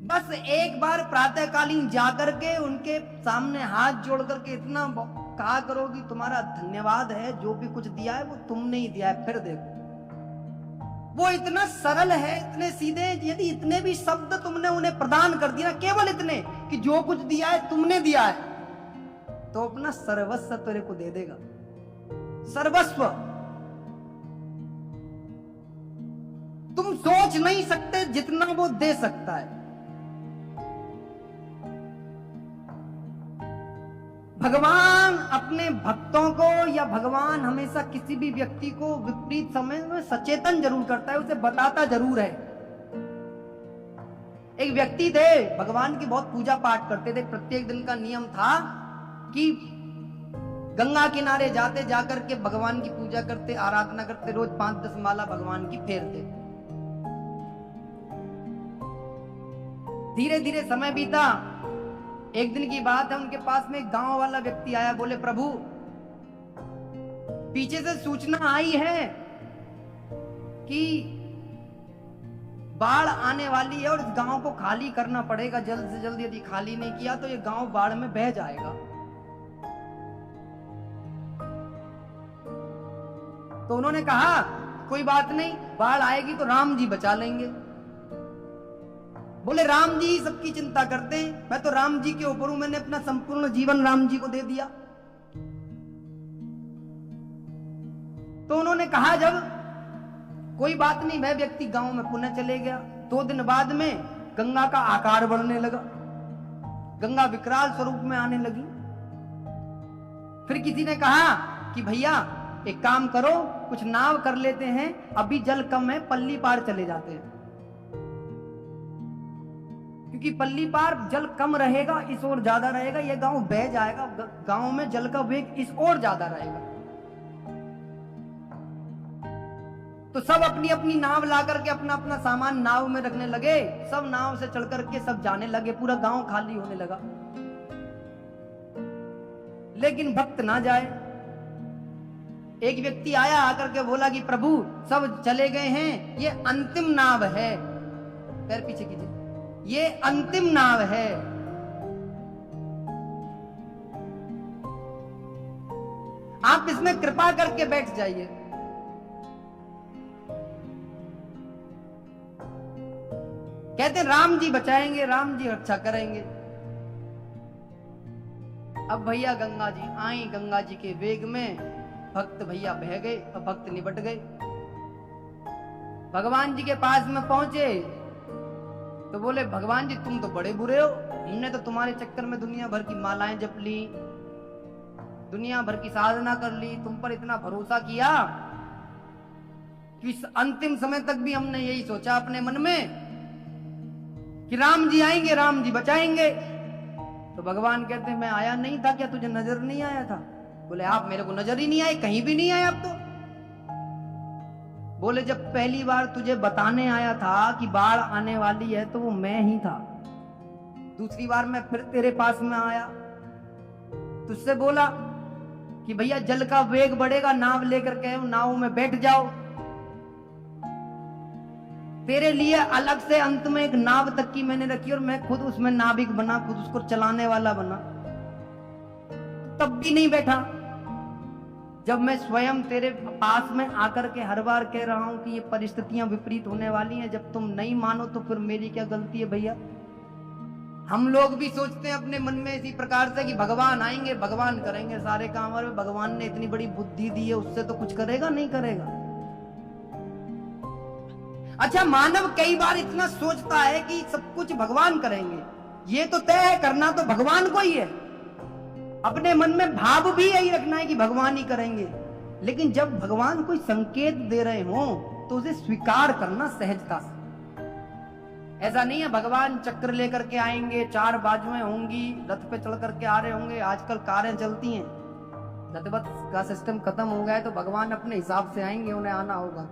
बस एक बार प्रातःकालीन जाकर के उनके सामने हाथ जोड़ करके इतना कहा करो कि तुम्हारा धन्यवाद है, जो भी कुछ दिया है वो तुमने ही दिया है। फिर देखो वो इतना सरल है, इतने सीधे। यदि इतने भी शब्द तुमने उन्हें प्रदान कर दिया, केवल इतने कि जो कुछ दिया है तुमने दिया है, तो अपना सर्वस्व तेरे को दे देगा। सर्वस्व तुम सोच नहीं सकते जितना वो दे सकता है। भगवान अपने भक्तों को, या भगवान हमेशा किसी भी व्यक्ति को विपरीत समय में सचेतन जरूर करता है, उसे बताता जरूर है। एक व्यक्ति थे, भगवान की बहुत पूजा पाठ करते थे। प्रत्येक दिन का नियम था कि गंगा किनारे जाते, जाकर के भगवान की पूजा करते, आराधना करते, रोज 5-10 माला भगवान की फेरते। धीरे धीरे समय बीता। एक दिन की बात है, उनके पास में एक गांव वाला व्यक्ति आया। बोले, प्रभु पीछे से सूचना आई है कि बाढ़ आने वाली है और इस गांव को खाली करना पड़ेगा जल्द से जल्द। यदि खाली नहीं किया तो ये गांव बाढ़ में बह जाएगा। तो उन्होंने कहा, कोई बात नहीं, बाढ़ आएगी तो राम जी बचा लेंगे। बोले, राम जी सबकी चिंता करते हैं, मैं तो राम जी के ऊपर हूं, मैंने अपना संपूर्ण जीवन राम जी को दे दिया। तो उन्होंने कहा, जब कोई बात नहीं, वह व्यक्ति गांव में पुनः चले गया। 2 दिन बाद में गंगा का आकार बढ़ने लगा, गंगा विकराल स्वरूप में आने लगी। फिर किसी ने कहा कि भैया एक काम करो, कुछ नाव कर लेते हैं, अभी जल कम है, पल्ली पार चले जाते हैं। क्योंकि पल्ली पार जल कम रहेगा, इस ओर ज्यादा रहेगा, यह गांव बह जाएगा, गांव में जल का वेग इस ओर ज्यादा रहेगा। तो सब अपनी अपनी नाव ला करके अपना अपना सामान नाव में रखने लगे। सब नाव से चढ़ करके सब जाने लगे, पूरा गांव खाली होने लगा। लेकिन भक्त ना जाए। एक व्यक्ति आया, आकर के बोला कि प्रभु सब चले गए हैं, ये अंतिम नाव है। पैर पीछे कीजिए, ये अंतिम नाव है। आप इसमें कृपा करके बैठ जाइए। कहते राम जी बचाएंगे, राम जी रक्षा करेंगे। अब भैया गंगा जी आई, गंगा जी के वेग में भक्त भैया बह गए और भक्त निबट गए। भगवान जी के पास में पहुंचे तो बोले, भगवान जी तुम तो बड़े बुरे हो, हमने तो तुम्हारे चक्कर में दुनिया भर की मालाएं जप ली, दुनिया भर की साधना कर ली, तुम पर इतना भरोसा किया कि इस अंतिम समय तक भी हमने यही सोचा अपने मन में कि राम जी आएंगे, राम जी बचाएंगे। तो भगवान कहते, मैं आया नहीं था क्या, तुझे नजर नहीं आया था? बोले, आप मेरे को नजर ही नहीं आए, कहीं भी नहीं आए आप तो। बोले, जब पहली बार तुझे बताने आया था कि बाढ़ आने वाली है तो वो मैं ही था। दूसरी बार मैं फिर तेरे पास में आया, तुझसे बोला कि भैया जल का वेग बढ़ेगा, नाव लेकर के नाव में बैठ जाओ। तेरे लिए अलग से अंत में एक नाव तक की मैंने रखी और मैं खुद उसमें नाविक बना, खुद उसको चलाने वाला बना, तब भी नहीं बैठा। जब मैं स्वयं तेरे पास में आकर के हर बार कह रहा हूं कि ये परिस्थितियां विपरीत होने वाली हैं, जब तुम नहीं मानो तो फिर मेरी क्या गलती है भैया? हम लोग भी सोचते हैं अपने मन में इसी प्रकार से कि भगवान आएंगे, भगवान करेंगे सारे काम, और भगवान ने इतनी बड़ी बुद्धि दी है, उससे तो कुछ करेगा नहीं करेगा। अच्छा, मानव कई बार इतना सोचता है कि सब कुछ भगवान करेंगे, ये तो तय है करना तो भगवान को ही है। अपने मन में भाव भी यही रखना है कि भगवान ही करेंगे। लेकिन जब भगवान कोई संकेत दे रहे हो तो उसे स्वीकार करना सहजता से। ऐसा नहीं है भगवान चक्र लेकर के आएंगे, 4 बाजुएं होंगी, रथ पे चढ़ करके आ रहे होंगे। आजकल कारें चलती हैं, रथवत का सिस्टम खत्म हो गया है, तो भगवान अपने हिसाब से आएंगे, उन्हें आना होगा।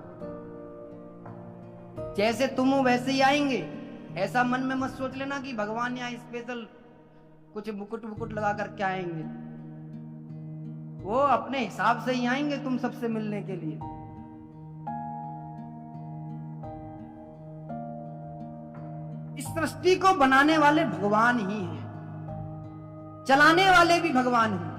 जैसे तुम हो वैसे ही आएंगे। ऐसा मन में मत सोच लेना कि भगवान यहाँ स्पेशल कुछ मुकुट मुकुट लगा करके आएंगे। वो अपने हिसाब से ही आएंगे तुम सबसे मिलने के लिए। इस सृष्टि को बनाने वाले भगवान ही हैं, चलाने वाले भी भगवान हैं।